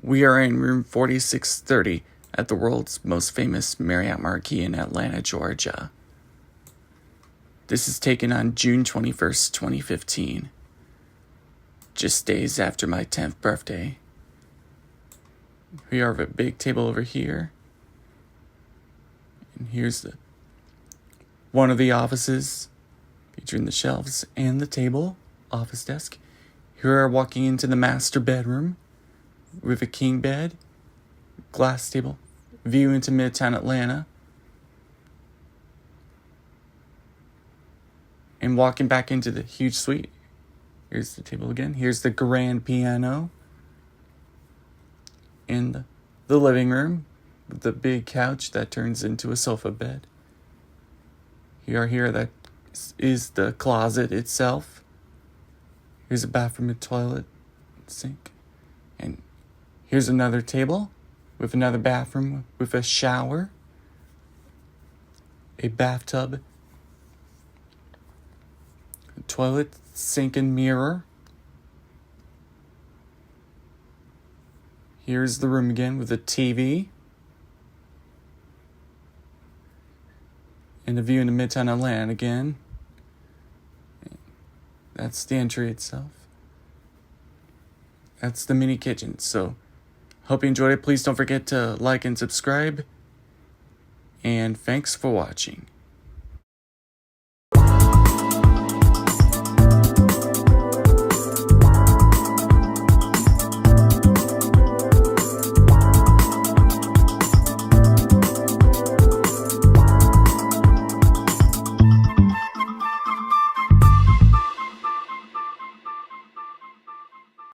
We are in room 4630 at the world's most famous Marriott Marquis in Atlanta, Georgia. This is taken on June 21st, 2015, just days after my 10th birthday. We have a big table over here, and here's one of the offices featuring the shelves and the table, office desk. Here we are walking into the master bedroom with a king bed, glass table, view into Midtown Atlanta. And walking back into the huge suite. Here's the table again. Here's the grand piano. In the living room with the big couch that turns into a sofa bed. Here that is the closet itself. Here's a bathroom and toilet, sink. And here's another table with another bathroom with a shower, a bathtub, a toilet, sink and mirror. Here's the room again with a TV and a view into Midtown Atlanta again. That's the entry itself. That's the mini kitchen. So, hope you enjoyed it. Please don't forget to like and subscribe. And thanks for watching.